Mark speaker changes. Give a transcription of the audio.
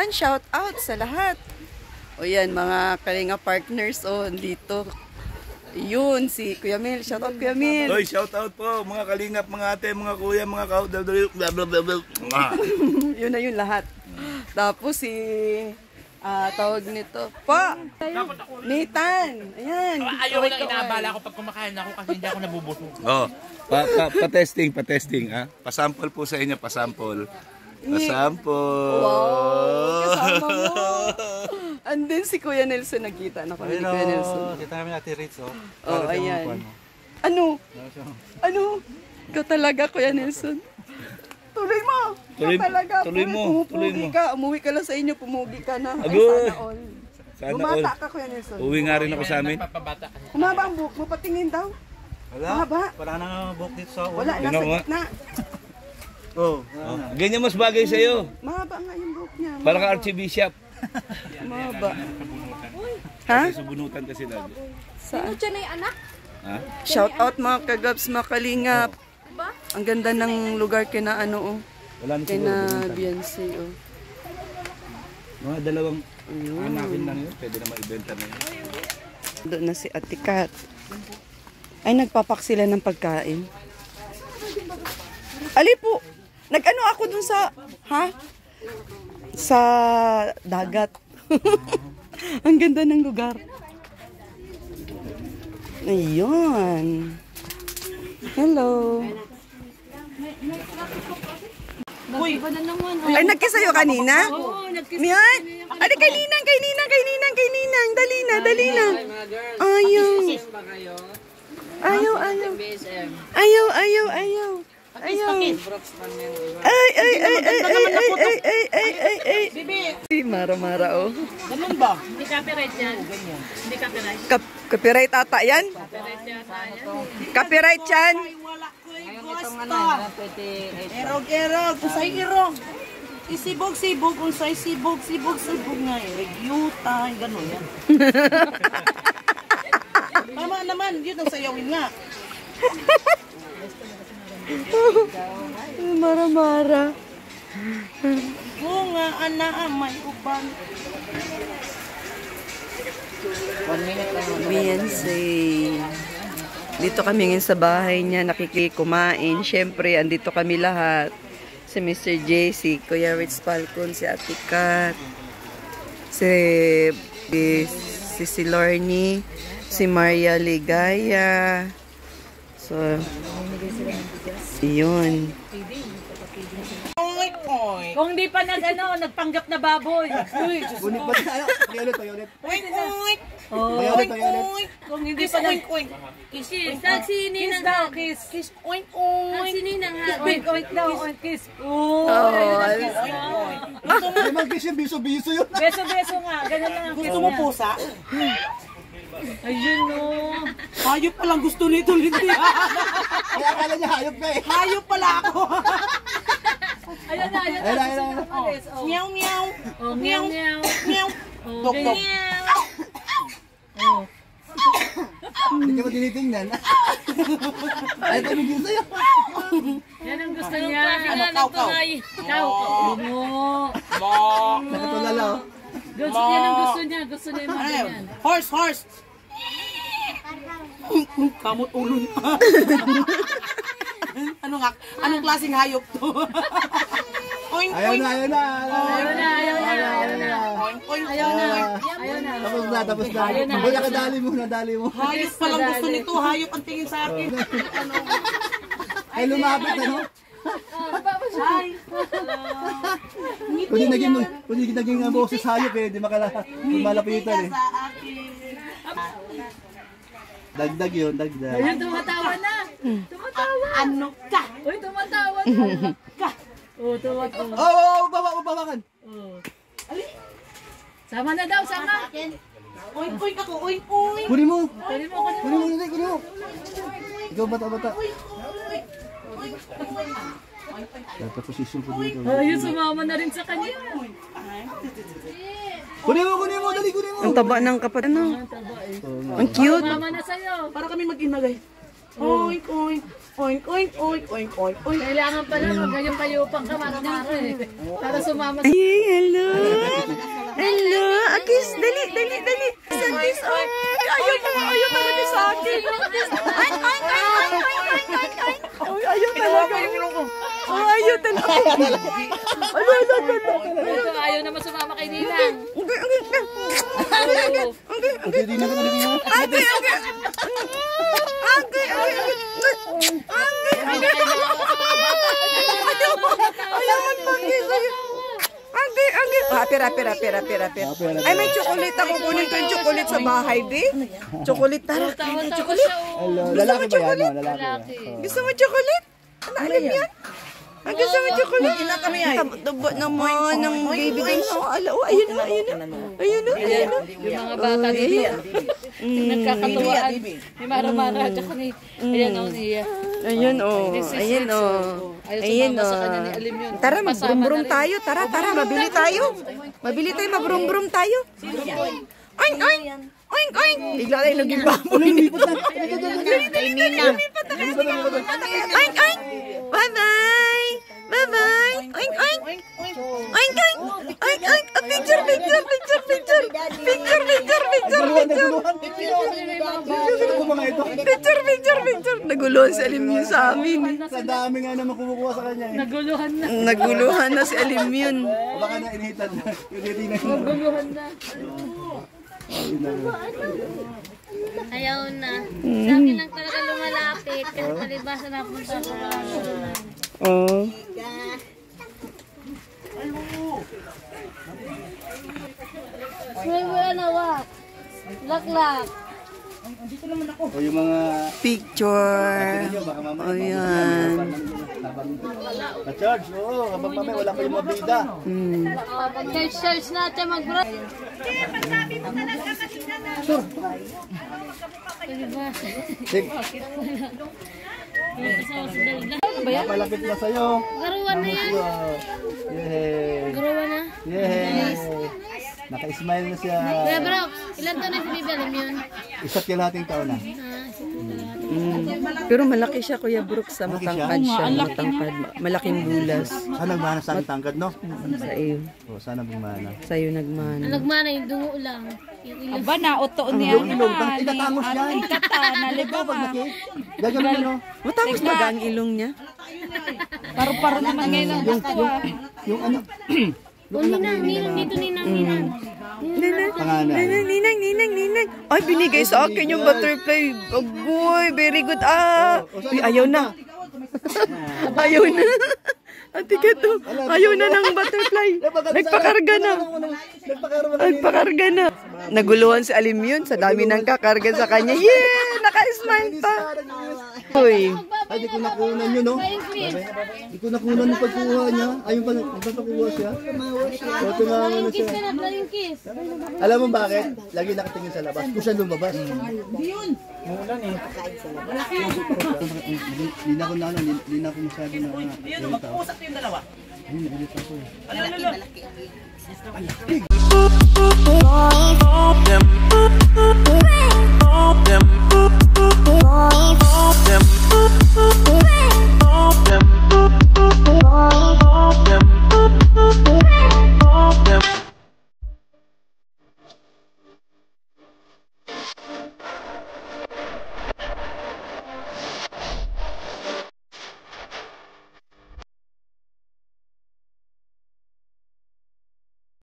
Speaker 1: Ayan, shout out sa lahat. O yan, mga kalinga partners, dito. Yun, si Kuya Mel. Shout out, Kuya Mel.
Speaker 2: Hoy, shout out po, mga kalingap, mga ate, mga kuya, mga blablabla.
Speaker 1: Yun na yun lahat. Tapos si, tawag nito, pa, Nathan. Ayan.
Speaker 3: Ayaw na inaabala ko pag kumakain ako kasi hindi ako nabubusog.
Speaker 2: Oh, pa-testing, ha? Pasample po sa inyo, pasample. Pasample.
Speaker 1: Wow, kasama mo. And then si Kuya Nelson, nakita na kami ni Kuya Nelson.
Speaker 4: Kita namin Ate Ritz, oh.
Speaker 1: Ayan. Ano? Ikaw talaga, Kuya Nelson. Tuloy mo.
Speaker 2: Tuloy mo.
Speaker 1: Umuwi ka lang sa inyo, pumugi ka na. Ay,
Speaker 2: Agoy.
Speaker 1: sana all.
Speaker 2: Sana
Speaker 1: Bumata
Speaker 2: all.
Speaker 1: ka, Kuya Nelson.
Speaker 2: Uwi nga rin ako sa amin.
Speaker 1: Humaba ang buhok mo, patingin daw.
Speaker 4: Wala.
Speaker 1: Mahaba.
Speaker 4: Wala nang buhok dito sa ulo.
Speaker 1: Wala, nasa gitna.
Speaker 2: Ganyan mas bagay sa'yo.
Speaker 1: Mahaba nga yung buhok niya.
Speaker 2: Para ka Archbishop.
Speaker 1: Mahaba. Ha?
Speaker 2: Kasi subunutan kasi lagi.
Speaker 1: Saan?
Speaker 5: Diyan na yung anak?
Speaker 2: Ha?
Speaker 1: Shout out mga kagabs, mga kalingap. Ang ganda ng lugar kina
Speaker 2: Wala na
Speaker 1: kina
Speaker 2: siguro.
Speaker 1: Beyonce,
Speaker 2: Mga dalawang anakin lang yun. Pwede na maibenta na yun.
Speaker 1: Doon na si Ate Kat. Ay, nagpapak sila ng pagkain. Ali po, nag-ano ako dun sa, sa dagat. Ang ganda ng lugar. Ayun. Hello. Ay, nagkisayo kanina? Oo, nagkisayo. Ay, kay Ninang. Dali na. Ayaw. Si Mara, oh.
Speaker 3: Ganun ba?
Speaker 5: Hindi copyright yan. Hindi copyright.
Speaker 1: Copyright ata yan? Copyright yan?
Speaker 3: Wala ko Erog. Kusay irog. Isibog, unsay sibog nga eh. Regyuta, gano'n yan. Tama naman, yun ang sayawin nga.
Speaker 1: Mara.
Speaker 3: Bunga, may uban.
Speaker 1: Beyonce. Dito kami ngayon sa bahay niya, nakikikumain. Siyempre, andito kami lahat. Si Mr. J, si Kuya Ritz Falcon, si Ate Kat, si Lorny, si Maria Ligaya. So, yun.
Speaker 5: Kung di pa nagpanggap na baboy. Uy,
Speaker 4: Ulit pa tayo. Ulit.
Speaker 5: kung hindi pa kiss. Si Ninang daw, kiss. Kiss, oink. Si Ninang ha. Oink daw, oink, kiss.
Speaker 4: Ay, mag-kiss yung biso-biso yun.
Speaker 5: Beso nga, ganun lang ang kiss.
Speaker 3: Gusto mo pusa?
Speaker 5: Ayun no.
Speaker 3: Hayop palang gusto nito, Lindy.
Speaker 4: Kaya akala niya hayop ka eh.
Speaker 3: Hayop pala ako.
Speaker 5: Ayun na.
Speaker 3: Meow.
Speaker 5: Dok.
Speaker 4: Hindi ka ba tinitingnan? Ay, tumigil sa'yo.
Speaker 5: Yan ang gusto niya.
Speaker 3: Kau.
Speaker 4: Nakatulala oh.
Speaker 5: Yan ang gusto niya. Gusto niya yung mga ganyan.
Speaker 3: Horse. Kamot ulo niya. Anong klaseng hayop to? Oink.
Speaker 4: Ayaw na.
Speaker 5: Ayaw na.
Speaker 4: Tapos na. Kuya, kadali mo.
Speaker 3: Hayop palang gusto nito. Hayop ang tingin sa akin.
Speaker 4: Ay, lumapit ano? Kung di naging boses hayop eh, di malapitan eh. Dagdag yun.
Speaker 5: Ayun, tumatawa na.
Speaker 3: Ano ka?
Speaker 5: Uy, tumatawa ka. Tumatawa.
Speaker 4: Babakan.
Speaker 5: Sama na daw, sama.
Speaker 3: Oink ako. Oink.
Speaker 4: Kunin mo.
Speaker 5: Kunin mo.
Speaker 4: Kunin mo. Ikaw bata. Dapat posisyon ko dito.
Speaker 5: Ayun, sumama na rin sa kanya.
Speaker 4: Kunin mo. Dali, kunin mo.
Speaker 1: Ang taba ng kapatid. Ang cute.
Speaker 5: Sumama na sa'yo.
Speaker 3: Para kami mag-inagay. Oink, oink. Oink, oink, oink, oink, oink, oink.
Speaker 5: Kailangan pala magayong-payupang ka, Mara-Mara eh. Para sumama sa...
Speaker 1: Ay, hello. Hello. Akis, dali. Kiss, oh. Ayaw talaga sa akin. Oink, oink, oink, oink, oink, oink, oink. Ayaw talaga. Ayaw talaga.
Speaker 5: Ayaw naman sumama kay Ninang.
Speaker 4: Okay, di na ka nalibing mo.
Speaker 1: Pera. Ay, may chocolate ako. Kunin ko yung chocolate sa bahay, be. Chocolate, tara. Chocolate.
Speaker 4: Lalaki ba yan? No, lalaki.
Speaker 1: Gusto mo chocolate? Ano, alam yan? Ang gusto mo chocolate?
Speaker 3: Ina kami ay.
Speaker 1: Taba naman ng baby din. Ayun na.
Speaker 5: Yung mga bata dito. Nagkakatuwaan. Ni Mara-Mara at saka ni... Ayan o niya.
Speaker 1: Ayun o.
Speaker 5: Ayaw sumama sa kanya ni Alim yun.
Speaker 1: Tara, magbrum-brum tayo. Tara, mabili tayo. Magbrum-brum tayo. Oink, oink. Oink, oink. Bigla tayo naging baboy. Oink, oink. Bye-bye. Oink, oink. Oink, oink. Oink, oink. Picture. Picture. Naguluhan si Alim yun sa amin.
Speaker 4: Sa dami nga naman kumukuha sa kanya eh.
Speaker 1: Naguluhan na si Alim yun.
Speaker 4: Baka na inihitan na.
Speaker 5: Naguluhan na. Ayaw na. Sa akin lang talaga lumalapit. Kasi palibasan na punta ko.
Speaker 1: Oh.
Speaker 5: Laklak.
Speaker 4: O yung mga...
Speaker 1: Picture.
Speaker 4: Baka mamaya.
Speaker 1: Ayan.
Speaker 4: Na-charge, oo. Kapag mamaya wala kayong mabida.
Speaker 5: Search natin mag-bro.
Speaker 4: Malapit na sa'yo.
Speaker 5: Garuan na yan.
Speaker 4: Yay!
Speaker 5: Garuan na.
Speaker 4: Yay! Naka-smile na siya.
Speaker 5: Kuya bro, ilan taon na si Bibi Alim yun?
Speaker 4: Isa't kalahating taon na.
Speaker 1: Pero malaki siya, Kuya Brooks. Matangkad siya. Matangkad. Malaking bulas.
Speaker 4: Sana nagmana sa aking tangkad, no?
Speaker 1: Sa iyo.
Speaker 4: O, sana bumana.
Speaker 1: Sa'yo nagmana.
Speaker 5: Ang nagmana yung dungo lang. Yung ilong.
Speaker 3: Aba na, uto niya.
Speaker 4: Yung ilong, itatangos yan.
Speaker 3: Ikata, nalibang ah.
Speaker 4: Gagawin mo, no?
Speaker 1: Matapos ba ang ilong niya?
Speaker 3: Paro-paro naman ngayon ang gusto ah.
Speaker 4: Yung ano,
Speaker 5: Ninang, dito ninang.
Speaker 1: Ninang. Ay, binigay sa akin yung butterfly. Agoy, very good. Uy, ayaw na. Ate Kato, ayaw na ng butterfly. Nagpakarga na. Naguluhan si Alim yun sa dami ng kakarga sa kanya. Yeah! Naka-smile pa. Uy.
Speaker 4: ay, di ko nakunan yun, no? Di ko nakunan yung pagkuha niya. Ayun pa, nagpapakuha siya. So, tumawa na siya.
Speaker 5: Kiss.
Speaker 4: Alam mo bakit? Lagi nakatingin sa labas. Kung siya lumabas. Hindi na ako na ano, hindi na ako masyado na yun, magpuusap yung dalawa. Ayun, nailit ako eh.
Speaker 3: Malaki.